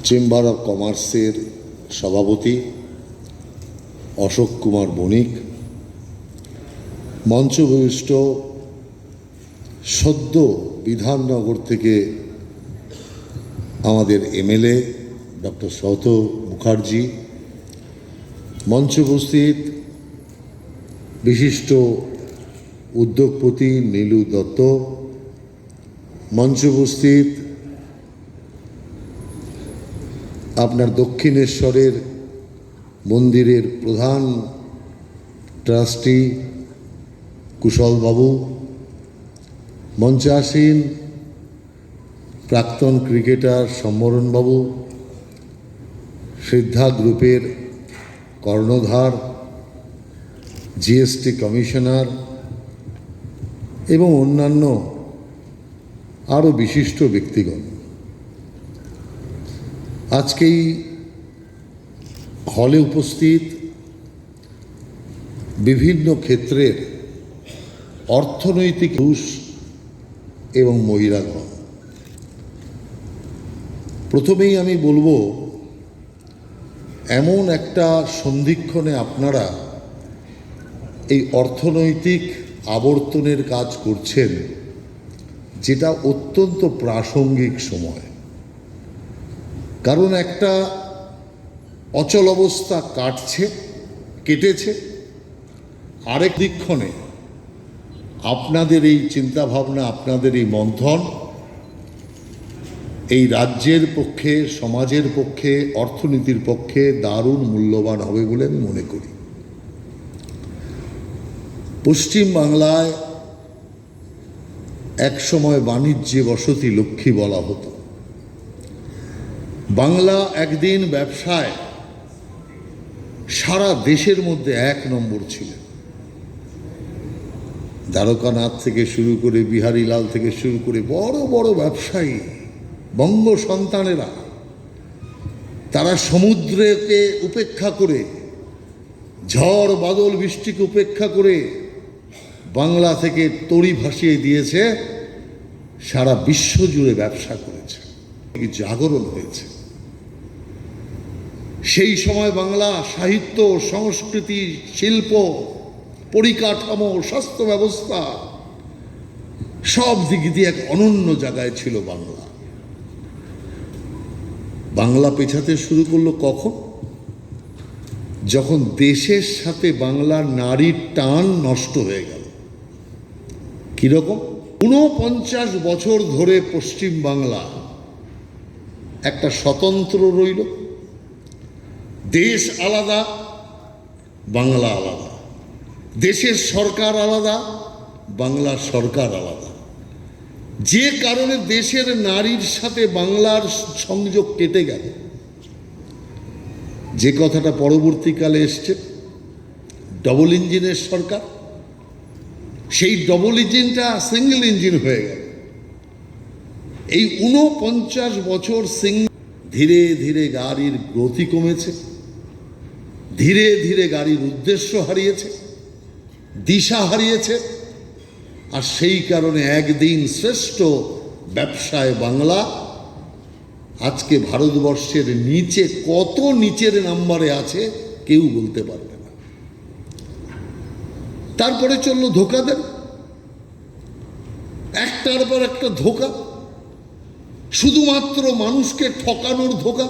Chamber of কমার্সের সভাপতি অশোক কুমার বণিক, মঞ্চভূষ্ট সদ্য বিধাননগর থেকে আমাদের এমএলএ ডক্টর সৌত মুখার্জি, মঞ্চে উপস্থিত বিশিষ্ট উদ্যোগপতি নীলু দত্ত, মঞ্চে উপস্থিত আপনার দক্ষিণেশ্বরের মন্দিরের প্রধান ট্রাস্টি কুশলবাবু, মঞ্চে আসীন প্রাক্তন ক্রিকেটার সম্বরণবাবু, শ্রদ্ধা গ্রুপের কর্ণধার, জিএসটি কমিশনার এবং অন্যান্য আরও বিশিষ্ট ব্যক্তিগণ, আজকেই হলে উপস্থিত বিভিন্ন ক্ষেত্রের অর্থনৈতিক পুরুষ এবং মহিলাগণ। প্রথমেই আমি বলবো, এমন একটা সন্ধিক্ষণে আপনারা এই অর্থনৈতিক আবর্তনের কাজ করছেন, যেটা অত্যন্ত প্রাসঙ্গিক সময়। কারণ একটা অচল অবস্থা কেটেছে, আরেক দিকক্ষণে আপনাদের এই চিন্তাভাবনা, আপনাদের এই মন্থন এই রাজ্যের পক্ষে, সমাজের পক্ষে, অর্থনীতির পক্ষে দারুণ মূল্যবান হবে বলে আমি মনে করি। পশ্চিম বাংলায় একসময় বাণিজ্যে বসতি লক্ষ্মী বলা হতো। বাংলা একদিন ব্যবসায় সারা দেশের মধ্যে 1 নম্বর ছিল। দ্বারকানাথ থেকে শুরু করে, বিহারীলাল থেকে শুরু করে বড় বড় ব্যবসায়ী বঙ্গ সন্তানেরা, তারা সমুদ্রকে উপেক্ষা করে, ঝড় বাদল বৃষ্টিকে উপেক্ষা করে বাংলা থেকে তড়ি ভাসিয়ে দিয়েছে, সারা বিশ্ব জুড়ে ব্যবসা করেছে, জাগরণ হয়েছে। সেই সময় বাংলা সাহিত্য, সংস্কৃতি, শিল্প, পরিকাঠামো, স্বাস্থ্য ব্যবস্থা সব দিক দিয়ে এক অনন্য জায়গায় ছিল বাংলা। বাংলা পেছাতে শুরু করলো কখন? যখন দেশের সাথে বাংলার নারীর টান নষ্ট হয়ে গেল। কিরকম? 49 বছর ধরে পশ্চিম বাংলা একটা স্বতন্ত্র রইল। দেশ আলাদা, বাংলা আলাদা। দেশের সরকার আলাদা, বাংলার সরকার আলাদা। যে কারণে দেশের নারীর সাথে বাংলার সংযোগ কেটে গেল। যে কথাটা পরবর্তীকালে এসছে, ডবল ইঞ্জিনের সরকার, সেই ডবল ইঞ্জিনটা সিঙ্গেল ইঞ্জিন হয়ে গেল। এই 49 বছর ধীরে ধীরে গাড়ির গতি কমেছে, ধীরে ধীরে গাড়ির উদ্দেশ্য হারিয়েছে, দিশা হারিয়েছে। আর সেই কারণে একদিন শ্রেষ্ঠ ব্যবসায় বাংলা আজকে ভারতবর্ষের নিচে, কত নিচের নাম্বারে আছে কেউ বলতে পারবে না। তারপরে চললো ধোঁকাদের, একটার পর একটা ধোঁকা, শুধুমাত্র মানুষকে ঠকানোর ধোঁকা।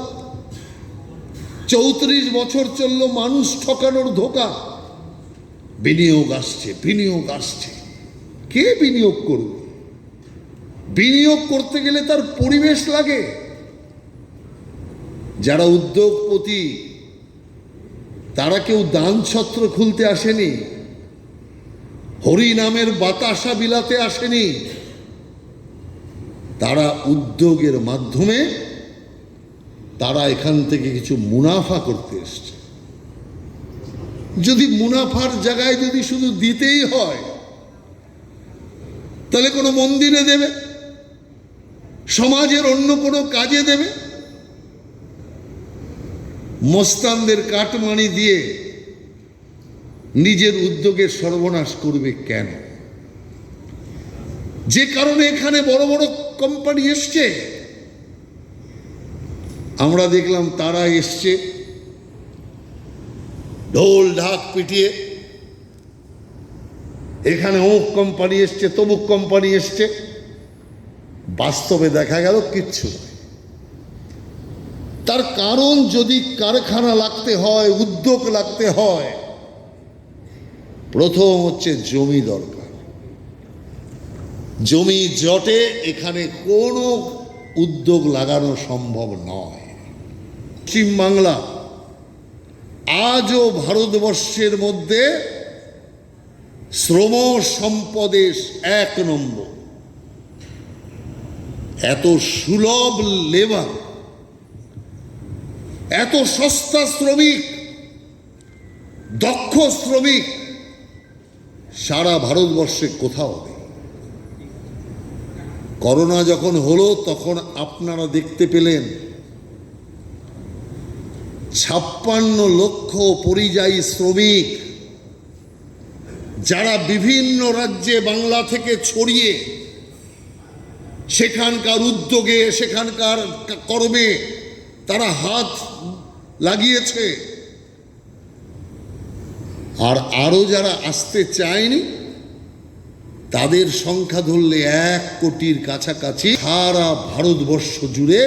34 বছর চললো মানুষ ঠকানোর ধোঁকা। বিনিয়োগ আসছে, বিনিয়োগ আসছে। কে বিনিয়োগ করবে? বিনিয়োগ করতে গেলে তার পরিবেশ লাগে। যারা উদ্যোগপতি, তারা কেউ দান ছত্র খুলতে আসেনি, হরি নামের বাতাসা বিলাতে আসেনি। তারা উদ্যোগের মাধ্যমে তারা এখান থেকে কিছু মুনাফা করতে এসছে। যদি মুনাফার জায়গায় যদি শুধু দিতেই হয়, তাহলে কোনো মন্দিরে দেবে, সমাজের অন্য কোনো কাজে দেবে। মস্তানদের কাটমানি দিয়ে নিজের উদ্যোগের সর্বনাশ করবে কেন? যে কারণে এখানে বড় বড় কোম্পানি এসছে, আমরা দেখলাম তারা এসছে ঢোল ঢাক পিটিয়ে, এখানে অমুক কোম্পানি এসছে, তমুক কোম্পানি এসছে। বাস্তবে দেখা গেল কিচ্ছু নয়। তার কারণ, যদি কারখানা লাগতে হয়, উদ্যোগ লাগতে হয়, প্রথম হচ্ছে জমি দরকার। জমি জটে এখানে কোনো উদ্যোগ লাগানো সম্ভব নয়। পশ্চিমবাংলা আজও ভারতবর্ষের মধ্যে শ্রম সম্পদে 1 নম্বর। এত সুলভ লেবার, এত সস্তা শ্রমিক, দক্ষ শ্রমিক সারা ভারতবর্ষে কোথাও নেই। করোনা যখন হলো তখন আপনারা দেখতে পেলেন 56 লক্ষ পরিযায়ী শ্রমিক যারা বিভিন্ন রাজ্যে বাংলা থেকে ছড়িয়ে সেখানকার উদ্যোগে, সেখানকার কর্মে তারা হাত লাগিয়েছে। আর আরো যারা আসতে চায়নি তাদের সংখ্যা ধরলে 1 কোটির কাছাকাছি সারা ভারতবর্ষ জুড়ে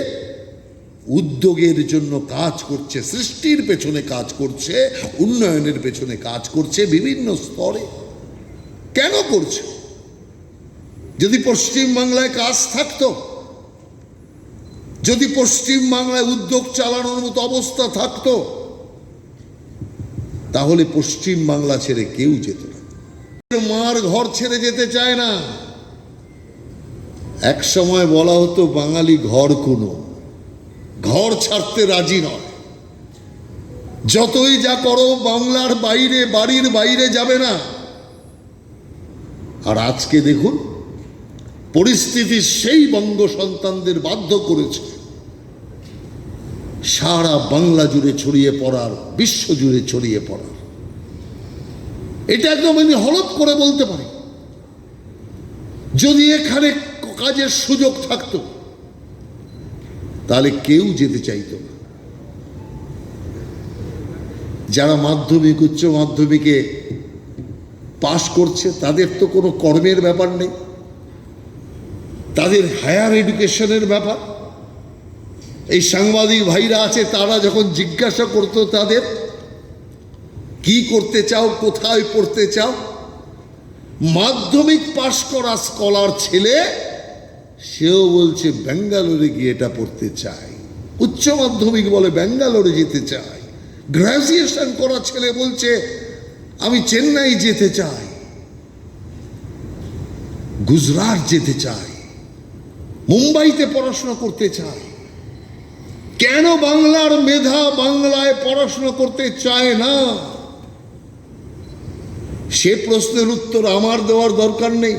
উদ্যোগের জন্য কাজ করছে, সৃষ্টির পেছনে কাজ করছে, উন্নয়নের পেছনে কাজ করছে বিভিন্ন স্তরে। কেন করছে? যদি পশ্চিমবাংলায় কাজ থাকতো, যদি পশ্চিমবাংলায় উদ্যোগ চালানোর মতো অবস্থা থাকতো, তাহলে পশ্চিমবাংলা ছেড়ে কেউ যেত না। মার ঘর ছেড়ে যেতে চায় না। এক সময় বলা হতো বাঙালি ঘর কোনো, ঘর ছাড়তে রাজি নয়। যতই যা করো বাংলার বাইরে, বাড়ির বাইরে যাবে না। আর আজকে দেখুন পরিস্থিতি সেই বঙ্গ সন্তানদের বাধ্য করেছে সারা বাংলা জুড়ে ছড়িয়ে পড়ার, বিশ্ব জুড়ে ছড়িয়ে পড়ার। এটা একদম আমি হলফ করে বলতে পারি। যদি এখানে কাজের সুযোগ থাকতো তাহলে কেউ যেতে চাইতো না। যারা মাধ্যমিক, উচ্চ মাধ্যমিকে পাশ করছে তাদের তো কোনো কর্মের ব্যাপার নেই, তাদের হায়ার এডুকেশনের ব্যাপার। এই সাংবাদিক ভাইরা আছে, তারা যখন জিজ্ঞাসা করতো তাদের কি করতে চাও, কোথায় পড়তে চাও, মাধ্যমিক পাশ করা স্কলার ছেলে সেও বলছে ব্যাঙ্গালোরে গিয়ে এটা পড়তে চাই। উচ্চ মাধ্যমিক বলে ব্যাঙ্গালোরে যেতে চাই। গ্র্যাজুয়েশন করা ছেলে বলছে আমি চেন্নাই যেতে চাই, গুজরাট যেতে চাই, মুম্বাইতে পড়াশোনা করতে চাই। কেন বাংলার মেধা বাংলায় পড়াশোনা করতে চায় না? সে প্রশ্নের উত্তর আমার দেওয়ার দরকার নেই।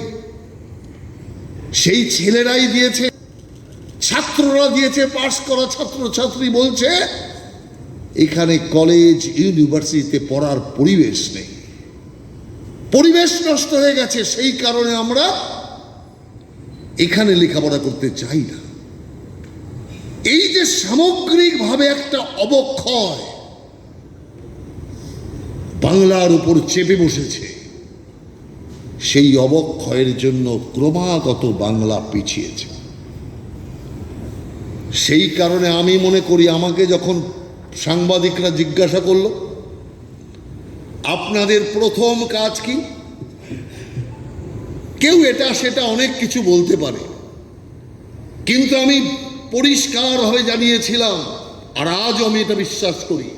সেই ছেলেরাই দিয়েছে, ছাত্ররা দিয়েছে। পাশ করা ছাত্র ছাত্রী বলছে এখানে কলেজ ইউনিভার্সিটিতে পড়ার পরিবেশ নেই, পরিবেশ নষ্ট হয়ে গেছে, সেই কারণে আমরা এখানে লেখাপড়া করতে চাই না। এই যে সামগ্রিকভাবে একটা অবক্ষয় বাংলার উপর চেপে বসেছে, সেই অবক্ষয়ের জন্য ক্রমাগত বাংলা পিছিয়েছে। সেই কারণে আমি মনে করি, আমাকে যখন সাংবাদিকরা জিজ্ঞাসা করলো আপনাদের প্রথম কাজ কি, কেউ এটা সেটা অনেক কিছু বলতে পারে, কিন্তু আমি পরিষ্কারভাবে জানিয়েছিলাম, আর আজও আমি এটা বিশ্বাস করি,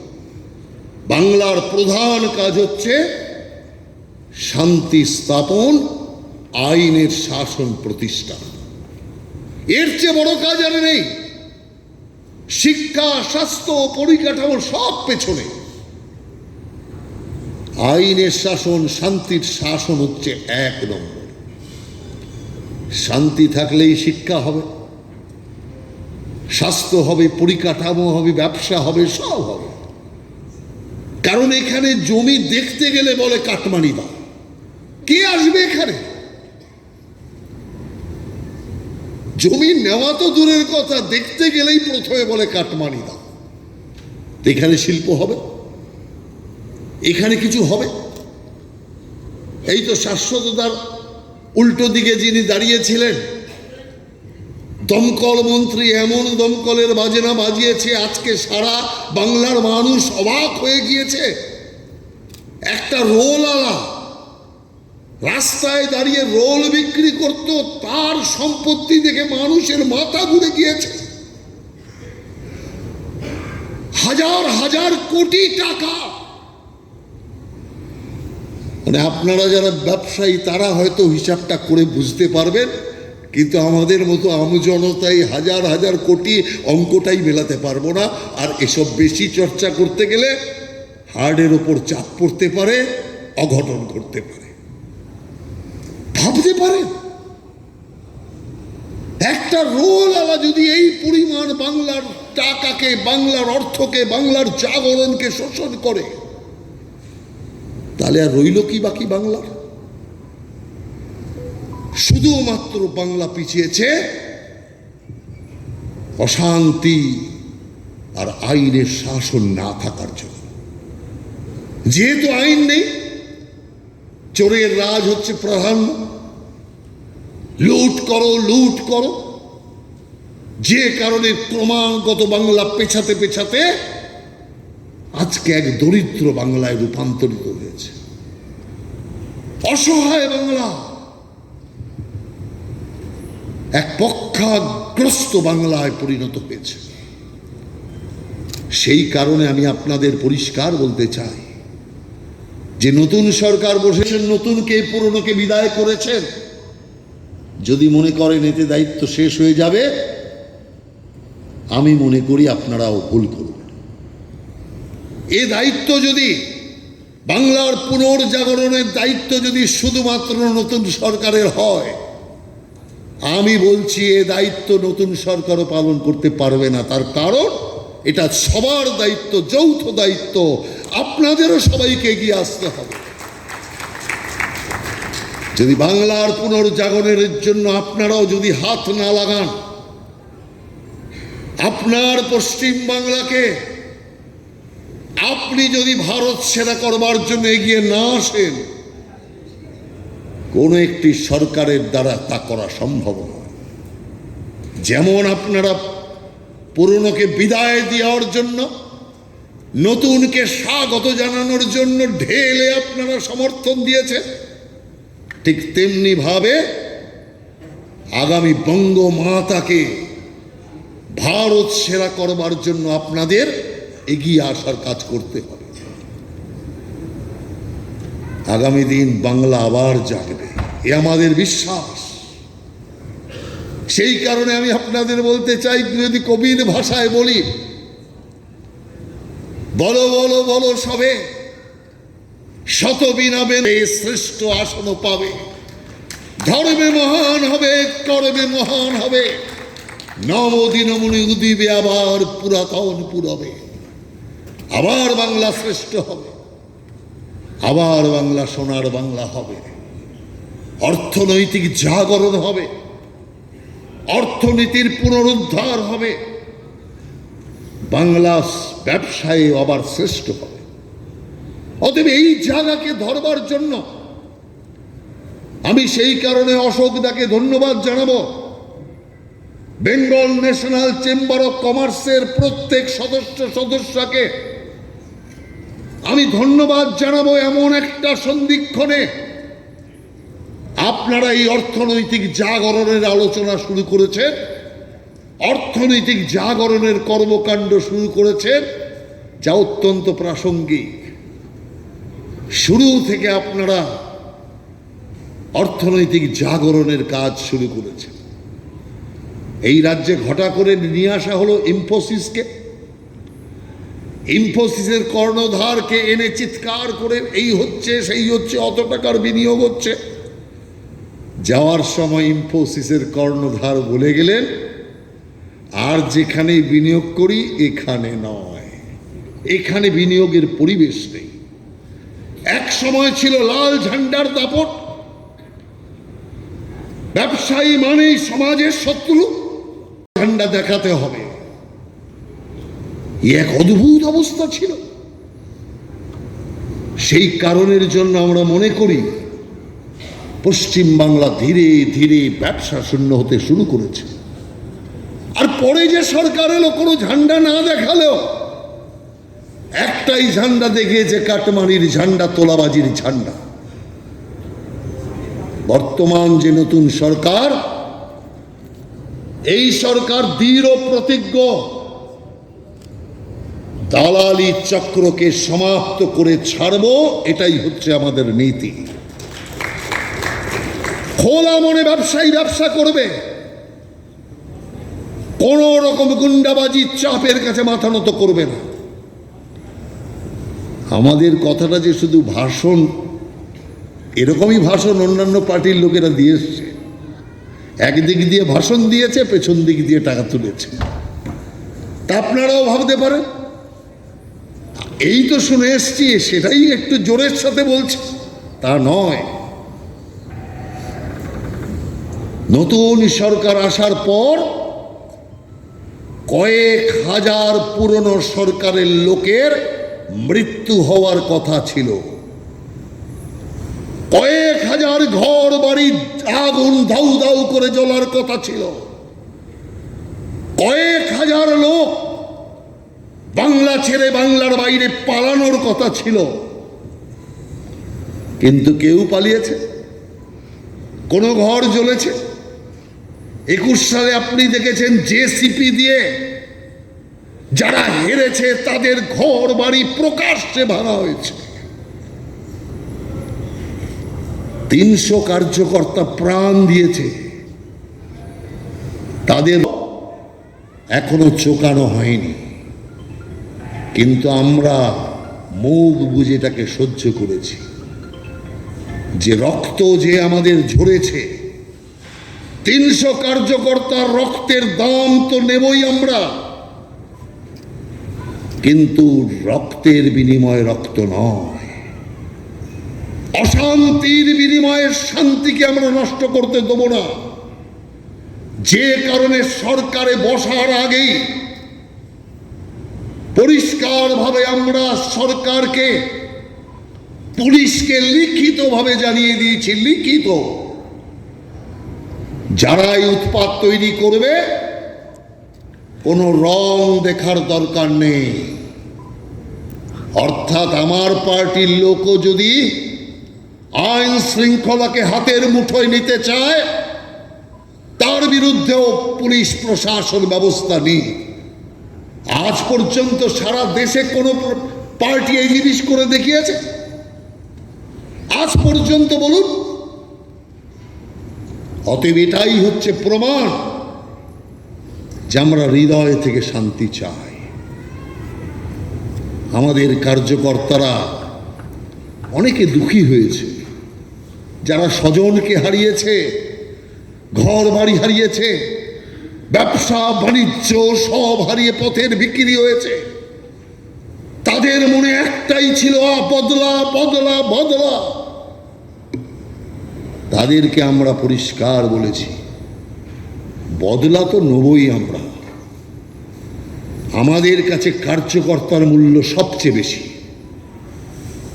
বাংলার প্রধান কাজ হচ্ছে শান্তি স্থাপন, আইনের শাসন প্রতিষ্ঠা। এর চেয়ে বড় কাজ আর নেই। শিক্ষা, স্বাস্থ্য, পরিকাঠামো সব পেছনে। আইনের শাসন, শান্তির শাসন হচ্ছে 1 নম্বর। শান্তি থাকলেই শিক্ষা হবে, স্বাস্থ্য হবে, পরিকাঠামো হবে, ব্যবসা হবে, সব হবে। কারণ এখানে জমি দেখতে গেলে বলে কাটমানি দাও, কে আসবে এখানে? জমি নেওয়া তো দূরের কথা, দেখতে গেলেই প্রথমে বলে কাটমানি দাও। এখানে শিল্প হবে, এখানে কিছু হবে? এই তো শাশ্বততার উল্টো দিকে যিনি দাঁড়িয়েছিলেন দমকল মন্ত্রী, এমন দমকলের বাজনা বাজিয়েছে আজকে সারা বাংলার মানুষ অবাক হয়ে গিয়েছে। একটা রোলওয়ালা রাস্তায় দাঁড়িয়ে রোল বিক্রি করত, তার সম্পত্তি দেখে মানুষের মাথা ঘুরে গিয়েছে। হাজার হাজার কোটি টাকা। মানে আপনারা যারা ব্যবসায়ী তারা হয়তো হিসাবটা করে বুঝতে পারবেন, কিন্তু আমাদের মতো আমজনতাই হাজার হাজার কোটি অঙ্কটাই মেলাতে পারবো না। আর এসব বেশি চর্চা করতে গেলে হার্টের ওপর চাপ পড়তে পারে, অঘটন ঘটতে পারে। ভাবতে পারেন একটা রোলওয়ালা যদি এই পরিমাণ বাংলার টাকাকে, বাংলার অর্থকে, বাংলার জাগরণকে শোষণ করে, তাহলে আর রইল কি বাকি বাংলার? শুধুমাত্র বাংলা পিছিয়েছে অশান্তি আর আইনের শাসন না থাকার জন্য। যেহেতু আইন নেই, চোরের রাজ হচ্ছে প্রাধান্য। লুট করো, লুট করো, যে কারণে ক্রমাগত বাংলা পেছাতে পেছাতে আজকে এক দরিদ্র বাংলায় রূপান্তরিত হয়েছে। অসহায় বাংলা এক পক্ষাগ্রস্ত বাংলায় পরিণত হয়েছে। সেই কারণে আমি আপনাদের পরিষ্কার বলতে চাই যে নতুন সরকার বসেছেন, নতুনকে পুরনোকে বিদায় করেছেন। যদি মনে করেন এতে দায়িত্ব শেষ হয়ে যাবে, আমি মনে করি আপনারাও ভুল করবেন। এ দায়িত্ব যদি বাংলার পুনর্জাগরণের দায়িত্ব যদি শুধুমাত্র নতুন সরকারের হয়, আমি বলছি এ দায়িত্ব নতুন সরকারও পালন করতে পারবে না। তার কারণ এটা সবার দায়িত্ব, যৌথ দায়িত্ব। আপনাদেরও সবাইকে এগিয়ে আসতে হবে। যদি বাংলার পুনর্জাগরণের জন্য আপনারাও যদি হাত না লাগান, আপনার পশ্চিম বাংলাকে আপনি যদি ভারত সেরা করবার জন্য এগিয়ে না আসেন, কোন একটি সরকারের দ্বারা তা করা সম্ভব নয়। যেমন আপনারা পুরনোকে বিদায় দেওয়ার জন্য, নতুনকে স্বাগত জানানোর জন্য ঢেলে আপনারা সমর্থন দিয়েছেন, ঠিক তেমনি ভাবে আগামী বঙ্গমাতাকে ভারত সেরা করবার জন্য আপনাদের এগিয়ে আসার কাজ করতে হবে। আগামী দিন বাংলা আবার জাগবে, এ আমাদের বিশ্বাস। সেই কারণে আমি আপনাদের বলতে চাই, যদি কবির ভাষায় বলি, বলো বলো বলো সবে, শত বিনাবে শ্রেষ্ঠ আসন পাবে। ধর্মে মহান হবে, কর্মে মহান হবে, নবদিনমণি উদিবে আবার পুরাতন পুরবে। আবার বাংলা শ্রেষ্ঠ হবে, আবার বাংলা সোনার বাংলা হবে। অর্থনৈতিক জাগরণ হবে, অর্থনীতির পুনরুদ্ধার হবে, বাংলা ব্যবসায় আবার শ্রেষ্ঠ হবে। অতএব এই জায়গাকে ধরবার জন্য আমি সেই কারণে অশোকদাকে ধন্যবাদ জানাবো। বেঙ্গল ন্যাশনাল চেম্বার অফ কমার্সের প্রত্যেক সদস্যকে আমি ধন্যবাদ জানাবো। এমন একটা সন্ধিক্ষণে আপনারা এই অর্থনৈতিক জাগরণের আলোচনা শুরু করেছেন, অর্থনৈতিক জাগরণের কর্মকাণ্ড শুরু করেছেন, যা অত্যন্ত প্রাসঙ্গিক। শুরু থেকে আপনারা অর্থনৈতিক জাগরণের কাজ শুরু করেছেন। এই রাজ্যে ঘটা করে নিয়ে আসা হলো ইনফোসিসকে, ইনফোসিসের কর্ণধারকে এনে চিৎকার করে এই হচ্ছে সেই হচ্ছে, অত টাকার বিনিয়োগ হচ্ছে। যাওয়ার সময় ইনফোসিসের কর্ণধার বলে গেলেন, আর যেখানে বিনিয়োগ করি এখানে নয়, এখানে বিনিয়োগের পরিবেশ নেই। এক সময় ছিল লাল ঝান্ডার দাপট, ব্যবসায়ী মানেই সমাজের শত্রু, ঝান্ডা দেখাতে হবে। এক অদ্ভুত অবস্থা ছিল। সেই কারণের জন্য আমরা মনে করি পশ্চিম বাংলা ধীরে ধীরে ব্যবসা শূন্য হতে শুরু করেছে। আর পরে যে সরকার এলো, কোনো ঝান্ডা না দেখালেও একটাই ঝান্ডা দেখিয়েছে, কাটমানির ঝান্ডা, তোলাবাজির ঝান্ডা। বর্তমান যে নতুন সরকার, এই সরকার দৃঢ় প্রতিজ্ঞ দালালি চক্রকে সমাপ্ত করে ছাড়ব, এটাই হচ্ছে আমাদের নীতি। খোলা মনে ব্যবসায়ী ব্যবসা করবে, কোন রকম গুন্ডাবাজি চাপের কাছে মাথা নত করবে না। আমাদের কথাটা যে শুধু ভাষণ, এরকমই ভাষণ অন্যান্য পার্টির লোকেরা দিয়ে এসছে। একদিক দিয়ে ভাষণ দিয়েছে, পেছন দিক দিয়ে টাকা তুলেছে। তা আপনারাও ভাবতে পারেন এই তো শুনে এসছি, সেটাই একটু জোরের সাথে বলছে, তা নয়। নতুন সরকার আসার পর কয়েক হাজার পুরনো সরকারের লোকের মৃত্যু হওয়ার কথা ছিল। কয়েক হাজার ঘর বাড়ি আগুন ধাউ ধাউ করে জ্বলার কথা ছিল। কয়েক হাজার লোক বাংলা ছেড়ে বাংলার বাইরে পালানোর কথা ছিল, কিন্তু কেউ পালিয়েছে? কোন ঘর জ্বলেছে? 21 সালে আপনি দেখেছেন জেসিপি দিয়ে যারা হেরেছে তাদের ঘর বাড়ি প্রকাশ্যে ভাঙা হয়েছে। 300 কার্যকর্তা প্রাণ দিয়েছে, তাদের এখনো চোকানো হয়নি। কিন্তু আমরা মুখ বুঝে তাকে সহ্য করেছি। যে রক্ত যে আমাদের ঝরেছে, 300 কার্যকর্তার রক্তের দাম তো নেবই আমরা, কিন্তু রক্তের বিনিময়ে রক্ত নয়। অশান্তির বিনিময়ে শান্তিকে আমরা নষ্ট করতে দেব না। যে কারণে সরকারে বসার আগেই পরিষ্কারভাবে আমরা সরকারকে, পুলিশকে লিখিতভাবে জানিয়ে দিয়েছি, লিখিত, যারাই উৎপাত তৈরি করবে কোনো রং দেখার দরকার নেই। অর্থাৎ আমার পার্টির লোকও যদি আইন শৃঙ্খলাকে হাতের মুঠোয় নিতে চায়, তার বিরুদ্ধেও পুলিশ প্রশাসন ব্যবস্থা নেই। আজ পর্যন্ত সারা দেশে কোনো পার্টি এই জিনিস করে দেখিয়েছে? আজ পর্যন্ত বলুন। অতএব এটাই হচ্ছে প্রমাণ যে আমরা হৃদয় থেকে শান্তি চাই। আমাদের কার্যকর্তারা অনেকে দুঃখী হয়েছে, যারা স্বজনকে হারিয়েছে, ঘর বাড়ি হারিয়েছে, ব্যবসা বাণিজ্য সব হারিয়ে পথের বিক্রি হয়েছে। তাদের মনে একটাই ছিল, বদলা বদলা বদলা। তাদেরকে আমরা পরিষ্কার বলেছি, বদলা তো নেবই আমরা। আমাদের কাছে কার্যকর্তার মূল্য সবচেয়ে বেশি।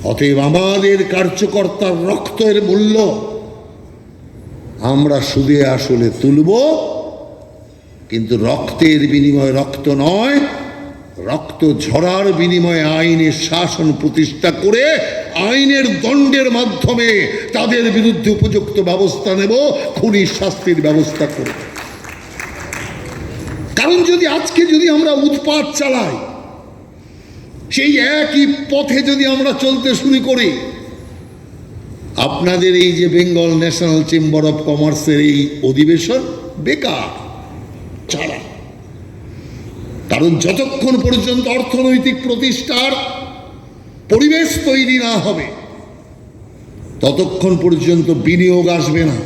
অতএব আমাদের কার্যকর্তার রক্তের মূল্য আমরা সুদে আসলে তুলব, কিন্তু রক্তের বিনিময়ে রক্ত নয়, রক্ত ঝরার বিনিময়ে আইনের শাসন প্রতিষ্ঠা করে আইনের দণ্ডের মাধ্যমে তাদের বিরুদ্ধে উপযুক্ত ব্যবস্থা নেব, খুনির শাস্তির ব্যবস্থা করব। কারণ আজকে যদি আমরা উৎপাত চালাই, সেই একই পথে যদি আমরা চলতে শুরু করি, আপনাদের এই যে বেঙ্গল ন্যাশনাল চেম্বার অফ কমার্সের এই অধিবেশন বেকার ছাড়া। কারণ যতক্ষণ পর্যন্ত অর্থনৈতিক প্রতিষ্ঠার পরিবেশ তৈরি না হবে, ততক্ষণ পর্যন্ত বিনিয়োগ আসবে না।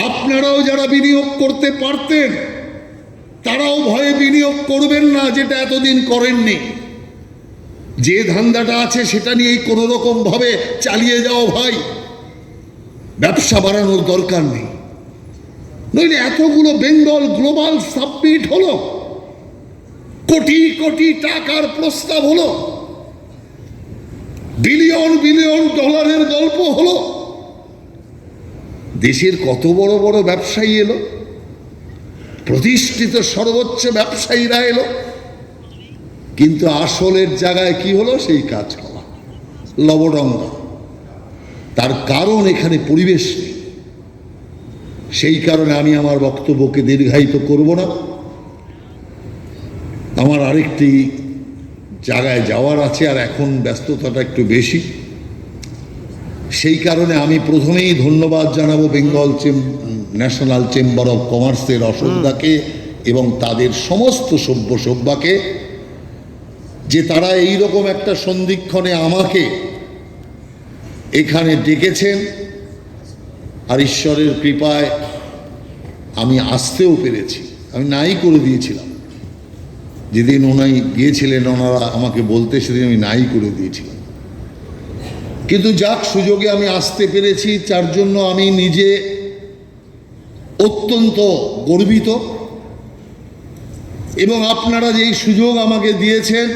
আপনারাও যারা বিনিয়োগ করতে পারতেন, তারাও ভয়ে বিনিয়োগ করবেন না, যেটা এতদিন করেননি। যে ধান্দাটা আছে সেটা নিয়েই কোনো রকম ভাবে চালিয়ে যাও ভাই, ব্যবসা বাড়ানোর দরকার নেই। নইলে এতগুলো বেঙ্গল গ্লোবাল সাবমিট হলো, কোটি কোটি টাকার প্রস্তাব হলো, বিলিয়ন বিলিয়ন ডলারের গল্প হলো, দেশের কত বড় বড় ব্যবসায়ী এলো, প্রতিষ্ঠিত সর্বোচ্চ ব্যবসায়ীরা এলো, কিন্তু আসলের জায়গায় কি হলো? সেই কাজ করা লবডঙ্গা। তার কারণ এখানে পরিবেশ নেই। সেই কারণে আমি আমার বক্তব্যকে দীর্ঘায়িত করব না। আমার আরেকটি জায়গায় যাওয়ার আছে, আর এখন ব্যস্ততাটা একটু বেশি। সেই কারণে আমি প্রথমেই ধন্যবাদ জানাবো বেঙ্গল ন্যাশনাল চেম্বার অফ কমার্সের অশোকদাকে এবং তাদের সমস্ত সভ্যকে, যে তারা এইরকম একটা সন্ধিক্ষণে আমাকে এখানে ডেকেছেন। আর ঈশ্বরের কৃপায় আমি আসতেও পেরেছি। আমি নাই করে দিয়েছিলাম, যেদিন ওনাই গিয়েছিলেন ওনারা আমাকে বলতে, সেদিন আমি নাই করে দিয়েছিলাম। কিন্তু যাক, সুযোগে আমি আসতে পেরেছি, যার জন্য আমি নিজে অত্যন্ত গর্বিত। এবং আপনারা যেই সুযোগ আমাকে দিয়েছেন,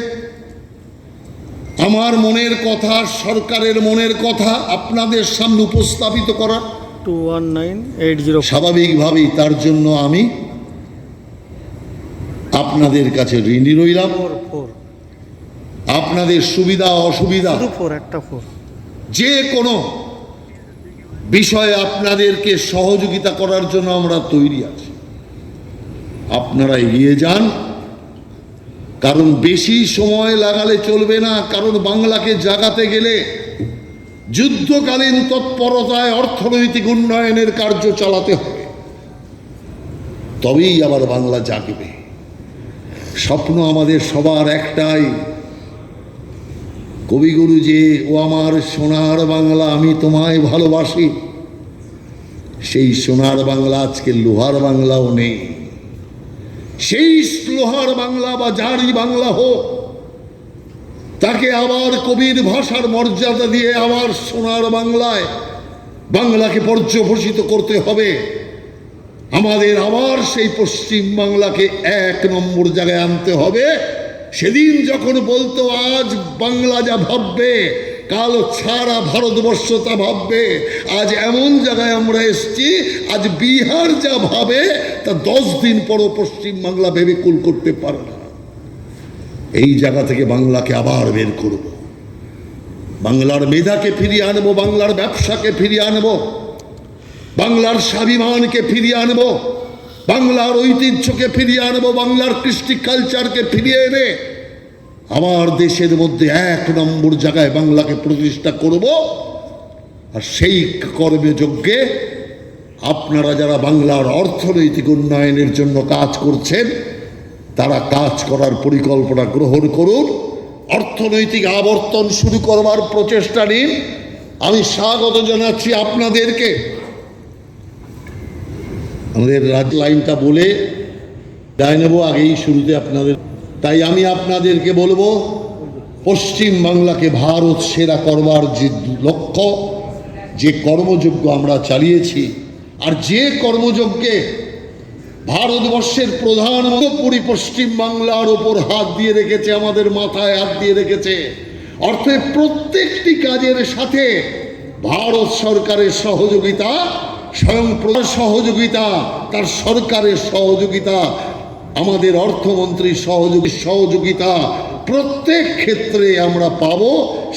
আমার মনের কথা, সরকারের মনের কথা আপনাদের সামনে উপস্থাপিত করার, 21980 স্বাভাবিকভাবেই তার জন্য আমি আপনাদের কাছে ঋণী রইলাম। আপনাদের সুবিধা অসুবিধা, যে কোনো বিষয়ে আপনাদেরকে সহযোগিতা করার জন্য আমরা তৈরি আছি। আপনারা এগিয়ে যান, কারণ বেশি সময় লাগালে চলবে না। কারণ বাংলাকে জাগাতে গেলে যুদ্ধকালীন তৎপরতায় অর্থনৈতিক উন্নয়নের কার্য চালাতে হবে, তবেই আবার বাংলা জাগবে। স্বপ্ন আমাদের সবার একটাই, কবিগুরু যে ও আমার সোনার বাংলা আমি তোমায় ভালোবাসি, সেই সোনার বাংলা আজকে লোহার বাংলাও নেই। সেই লোহার বাংলা বা জারি বাংলা হোক, তাকে আবার কবির ভাষার মর্যাদা দিয়ে আবার সোনার বাংলায় বাংলাকে পর্যবসিত করতে হবে। আমাদের আবার সেই পশ্চিম বাংলাকে 1 নম্বর জায়গায় আনতে হবে। সেদিন যখন বলতো আজ বাংলা যা ভাববে, কাল সারা ভারতবর্ষ তা ভাববে। আজ এমন জায়গায় আমরা এসছি, আজ বিহার যা ভাবে তা 10 দিন পরও পশ্চিম বাংলা ভেবে কুল করতে পারে না। এই জায়গা থেকে বাংলাকে আবার বের করব, বাংলার মেধাকে ফিরিয়ে আনবো, বাংলার ব্যবসাকে ফিরিয়ে আনবো, বাংলার স্বাভিমানকে ফিরিয়ে আনবো, বাংলার ঐতিহ্যকে ফিরিয়ে আনবো, বাংলার কৃষ্টি কালচারকে ফিরিয়ে এনে আমার দেশের মধ্যে 1 নম্বর জায়গায় বাংলাকে প্রতিষ্ঠা করব। আর সেই কর্মযজ্ঞে আপনারা যারা বাংলার অর্থনৈতিক উন্নয়নের জন্য কাজ করছেন, তারা কাজ করার পরিকল্পনা গ্রহণ করুন, অর্থনৈতিক আবর্তন শুরু করবার প্রচেষ্টা নিন। আমি স্বাগত জানাচ্ছি আপনাদেরকে। আমাদের লাইনটা বলে দায় নেব আগেই শুরুতে আপনাদের। তাই আমি আপনাদেরকে বলবো, পশ্চিম বাংলাকে ভারত সেরা করবার যে লক্ষ্য, যে কর্মযজ্ঞ আমরা চালিয়েছি, আর যে কর্মযজ্ঞে ভারতবর্ষের প্রধানমন্ত্রী পশ্চিম বাংলার ওপর হাত দিয়ে রেখেছে, আমাদের মাথায় হাত দিয়ে রেখেছে। অর্থাৎ প্রত্যেকটি কাজের সাথে ভারত সরকারের সহযোগিতা, স্বয়ং সহযোগিতা, তার সরকারের সহযোগিতা, আমাদের অর্থমন্ত্রীর সহযোগিতা প্রত্যেক ক্ষেত্রে আমরা পাব।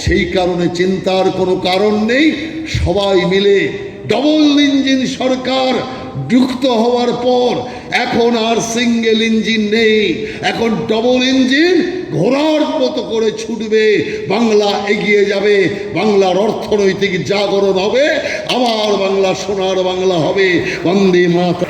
সেই কারণে চিন্তার কোনো কারণ নেই। সবাই মিলে ডবল ইঞ্জিন সরকার যুক্ত হওয়ার পর এখন আর সিঙ্গেল ইঞ্জিন নেই, এখন ডবল ইঞ্জিন ঘোড়ার মতো করে ছুটবে। বাংলা এগিয়ে যাবে, বাংলার অর্থনৈতিক জাগরণ হবে, আবার বাংলা সোনার বাংলা হবে। বন্দে মাতরম।